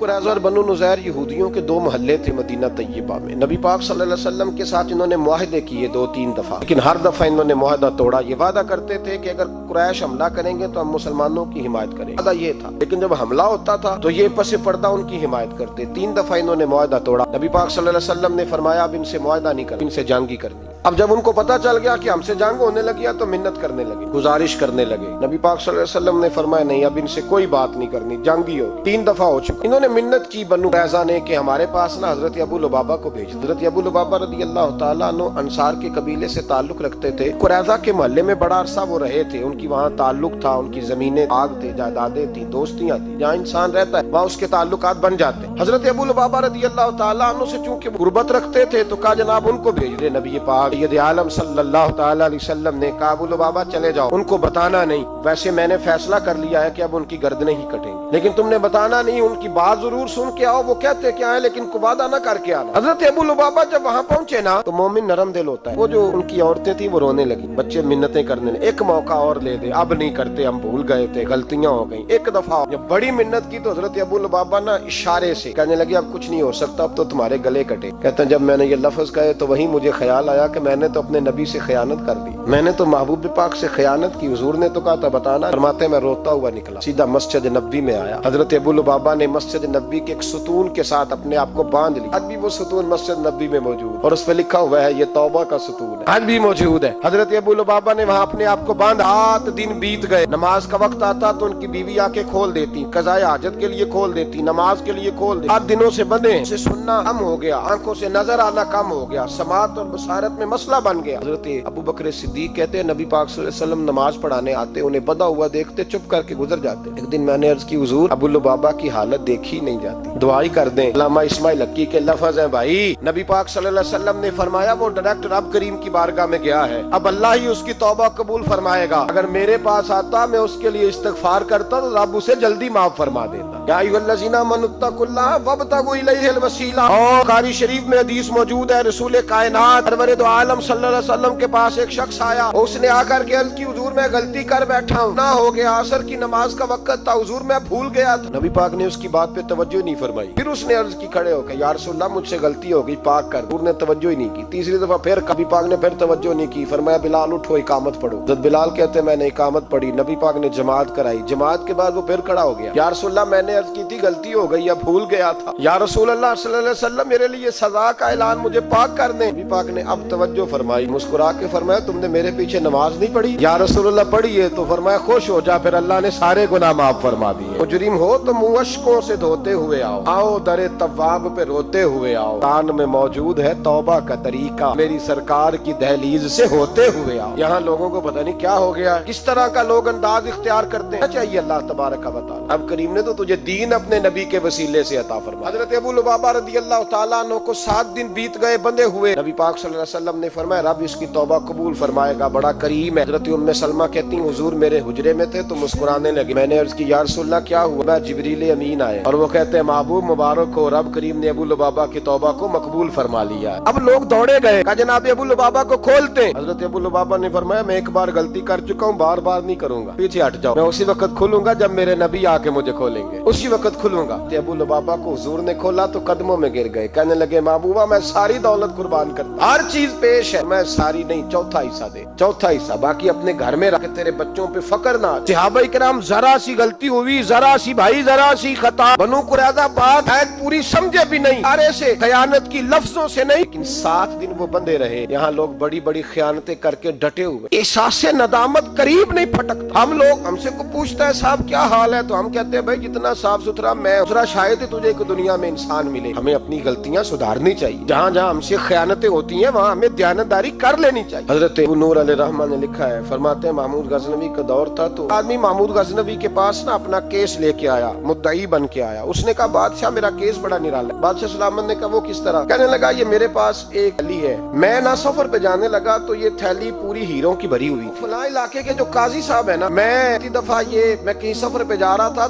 قریظہ اور بنو نذیر یہودیوں کے دو محلے تھے مدینہ طیبہ میں۔ نبی پاک صلی اللہ علیہ وسلم کے ساتھ انہوں نے معاہدے کیے 2-3 دفعہ، لیکن ہر دفعہ انہوں نے معاہدہ توڑا۔ یہ وعدہ کرتے تھے کہ اگر قریش حملہ کریں گے تو ہم مسلمانوں کی حمایت کریں، وعدہ یہ تھا، لیکن جب حملہ ہوتا تھا تو یہ پس پردہ ان کی حمایت کرتے۔ 3 دفعہ انہوں نے معاہدہ توڑا۔ نبی پاک صلی اللہ علیہ وسلم نے فرمایا اب ان سے معاہدہ نہیں کرنا، ان سے جنگ ہی کرنی۔ اب جب ان کو پتا چل گیا کہ ہم سے جنگ ہونے لگی تو منت کرنے لگے، گزارش کرنے لگے۔ نبی پاک صلی اللہ علیہ وسلم نے فرمایا نہیں، اب ان سے کوئی بات نہیں کرنی، جنگ ہی ہوگی۔ 3 دفعہ ہو چکا۔ انہوں نے منت کی بنو قریظہ نے کہ ہمارے پاس نا حضرت ابو لبابہ کو بھیج۔ حضرت ابو لبابہ رضی اللہ تعالیٰ عنہ انصار کے قبیلے سے تعلق رکھتے تھے، قریظہ کے محلے میں بڑا عرصہ وہ رہے تھے، ان کی وہاں تعلق تھا، ان کی زمینیں باغ تھے، جائیدادیں تھیں، دوستیاں تھیں، جہاں انسان رہتا ہے وہاں اس کے تعلقات بن جاتے ہیں۔ حضرت ابو لبابہ رضی اللہ تعالیٰ عنہ سے چونکہ غربت رکھتے تھے تو کہا جناب ان کو بھیج دے۔ نبی پاک سید عالم صلی اللہ تعالیٰ علیہ وسلم نے کہا ابو لبابہ چلے جاؤ، ان کو بتانا نہیں، ویسے میں نے فیصلہ کر لیا ہے کہ اب ان کی گردنیں ہی کٹیں گی، لیکن تم نے بتانا نہیں، ان کی بات ضرور سن کے آؤ، وہ کہتے کیا ہے لیکن کو وعدہ نہ کر کے آنا۔ حضرت ابو لبابہ جب وہاں پہنچے نا تو مومن نرم دل ہوتا ہے، وہ جو ان کی عورتیں تھیں وہ رونے لگی، بچے منتیں کرنے لگے، ایک موقع اور لے دے، اب نہیں کرتے، ہم بھول گئے تھے، غلطیاں ہو گئیں، ایک دفعہ جب بڑی منت کی تو حضرت ابو لبابہ نا اشارے سے کہنے لگے اب کچھ نہیں ہو سکتا، اب تو تمہارے گلے کٹے۔ کہتے ہیں جب میں نے یہ لفظ کہے تو وہیں مجھے خیال آیا کہ میں نے تو اپنے نبی سے خیانت کر دی، میں نے تو محبوب پاک سے خیانت کی، حضور نے تو کہا تھا بتانا۔ فرماتے میں روتا ہوا نکلا، سیدھا مسجد نبوی میں آیا۔ حضرت ابو لبابہ نے مسجد نبوی کے ایک ستون کے ساتھ اپنے آپ کو باندھ لیا، آج بھی وہ ستون مسجد نبوی میں موجود اور اس پہ لکھا ہوا ہے یہ توبہ کا ستون ہے، آج بھی موجود ہے۔ حضرت ابو لبابہ نے وہاں اپنے آپ کو باندھا، 8 دن بیت گئے، نماز کا وقت آتا تو ان کی بیوی آ کے کھول دیتی، قضاء حاجت کے لیے کھول دیتی، نماز کے لیے کھول دیتی۔ 8 دنوں سے بندے، اسے سننا کم ہو گیا، آنکھوں سے نظر آنا کم ہو گیا، سماعت اور بصارت میں مسئلہ بن گیا۔ حضرت ابو بکر صدیق کہتے ہیں نبی پاک صلی اللہ علیہ وسلم نماز پڑھانے آتے، انہیں بندھا ہوا دیکھتے چپ کر کے گزر جاتے۔ ایک دن میں نے عرض کی حضور ابو لبابہ کی حالت دیکھی نہیں جاتی، دعائی کر دیں۔ علامہ اسماعیل حقی کے لفظ ہیں بھائی، نبی پاک صلی اللہ علیہ وسلم نے فرمایا وہ ڈائریکٹ رب کریم کی بارگاہ میں گیا ہے، اب اللہ ہی اس کی توبہ قبول فرمائے گا، اگر میرے پاس آتا میں اس کے لیے استغفار کرتا تو رب اسے جلدی معاف فرما دیتا۔ یا ایھا الذین آمنوا اتقوا اللہ وابتغوا الیہ الوسیلہ، اور بخاری شریف میں حدیث موجود ہے، رسول کائنات سرور دو عالم صلی اللہ علیہ وسلم کے پاس ایک شخص آیا، اس نے آ کر کے عرض کی حضور میں غلطی کر بیٹھا ہوں، نہ ہو گیا، عصر کی نماز کا وقت تھا حضور میں بھول گیا تھا۔ نبی پاک نے اس کی بات پہ توجہ نہیں فرمائی، پھر اس نے عرض کی کھڑے ہو کے یا رسول اللہ مجھ سے غلطی ہو گئی، پاک کر۔ حضور نے توجہ ہی نہیں کی، تیسری دفعہ پھر نبی پاک نے پھر توجہ نہیں کی، فرمایا بلال اٹھو اقامت پڑھو۔ حضرت بلال کہتے ہیں میں نے اقامت پڑھی، نبی پاک نے جماعت کرائی، جماعت کے بعد وہ پھر کھڑا ہو گیا، یا رسول اللہ میں نے عرض کی تھی غلطی ہو گئی یا بھول گیا تھا، یا رسول اللہ صلی اللہ علیہ وسلم میرے لیے سزا کا اعلان مجھے پاک کر دیں۔ نبی پاک نے اب توجہ فرمائی، مسکرا کے فرمایا تم نے میرے پیچھے نماز نہیں پڑھی؟ یا رسول اللہ پڑھی ہے، تو فرمایا خوش ہو جا، پھر اللہ نے سارے گناہ معاف فرما دیے۔ مجرم ہو تو منہ اشکوں سے دھوتے ہوئے آؤ، آؤ در تواب پہ روتے ہوئے آؤ، قرآن میں موجود ہے توبہ کا طریقہ، میری سرکار کی دہلیز سے ہوتے ہوئے آؤ۔ یہاں لوگوں کو پتہ نہیں کیا ہو گیا ہے، کس طرح کا لوگ انداز اختیار کرتے ہیں، چاہیے اللہ تبارک و تعالی اب کریم نے تو تجھے دین اپنے نبی کے وسیلے سے عطا فرمایا۔ حضرت ابو لبابہ رضی اللہ تعالیٰ عنہ کو 7 دن بیت گئے بندے ہوئے، نبی پاک صلی اللہ علیہ وسلم نے فرمایا رب اس کی توبہ قبول فرمائے گا، بڑا کریم ہے۔ حضرت ام سلمہ کہتی ہیں حضور میرے حجرے میں تھے تو مسکرانے لگے، میں نے عرض کی یا رسول اللہ کیا ہوا؟ میں جبریل امین آئے اور وہ کہتے ہیں محبوب مبارک ہو، رب کریم نے ابو لبابہ کی توبہ کو مقبول فرما لیا ہے۔ اب لوگ دوڑے گئے، کہا جناب ابو لبابہ کو کھولتے۔ حضرت ابو لبابہ نے فرمایا میں ایک بار غلطی کر چکا ہوں، بار بار نہیں کروں گا، پیچھے ہٹ جاؤ، میں اسی وقت کھولوں گا جب میرے نبی آ کے مجھے کھولیں گے، اسی وقت کھلوں گا۔ ابو لبابہ کو حضور نے کھولا تو قدموں میں گر گئے، کہنے لگے محبوبہ میں ساری دولت قربان کرتا، ہر چیز پیش ہے، میں ساری نہیں، چوتھا حصہ دے، چوتھا حصہ باقی اپنے گھر میں رکھ، تیرے بچوں پہ فقر نہ۔ صحابہ کرام ذرا سی غلطی ہوئی، ذرا سی بھائی ذرا سی خطا، بنو قریظہ بات ہے پوری سمجھے بھی نہیں، ارے سے خیانت کی لفظوں سے نہیں، لیکن 7 دن وہ بندے رہے۔ یہاں لوگ بڑی بڑی خیانتیں کر کے ڈٹے ہوئے، احساس ندامت قریب نہیں پھٹکتا۔ ہم لوگ، ہم سے کو پوچھتا ہے صاحب کیا حال ہے تو ہم کہتے ہیں بھائی جتنا صاف ستھرا میں دوسرا شاید ہی تجھے ایک دنیا میں انسان ملے۔ ہمیں اپنی غلطیاں سدھارنی چاہیے، جہاں جہاں ہم سے خیانتیں ہوتی ہیں وہاں ہمیں دیانتداری کر لینی چاہیے۔ حضرت ابو نور علیہ رحمہ نے لکھا ہے، فرماتے ہیں محمود غزنوی کا دور تھا تو آدمی محمود غزنوی کے پاس نا اپنا کیس لے کے آیا، مدعی بن کے آیا، اس نے کہا بادشاہ میرا کیس بڑا نرالا ہے۔ بادشاہ سلامت نے کہا وہ کس طرح؟ کہنے لگا یہ میرے پاس ایک تھیلی ہے، میں نا سفر پہ جانے لگا تو یہ تھیلی پوری ہیروں کی بھری ہوئی، فلاں علاقے کے جو قاضی صاحب ہے نا، میں دفعہ میں کہیں سفر پہ جا رہا تھا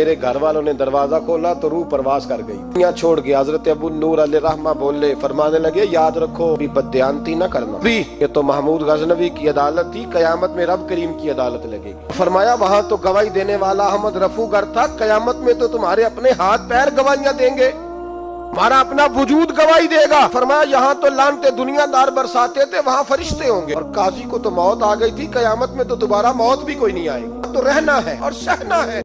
میرے گھر والوں نے دروازہ کھولا تو روح پرواز کر گئی، دنیا چھوڑ گیا۔ حضرت ابو نور علیہ رحمہ بولے، فرمانے لگے یاد رکھو بھی بددیانتی نہ کرنا، بھی یہ تو محمود غزنوی کی عدالت تھی، قیامت میں رب کریم کی عدالت لگے گی۔ فرمایا وہاں تو گواہی دینے والا احمد رفو گر تھا، قیامت میں تو تمہارے اپنے ہاتھ پیر گواہیاں دیں گے، ہمارا اپنا وجود گواہی دے گا۔ فرمایا یہاں تو لانتے دنیا دار برساتے تھے، وہاں فرشتے ہوں گے، اور قاضی کو تو موت آ گئی تھی، قیامت میں تو دوبارہ موت بھی کوئی نہیں آئے گی، تو رہنا ہے اور سہنا ہے۔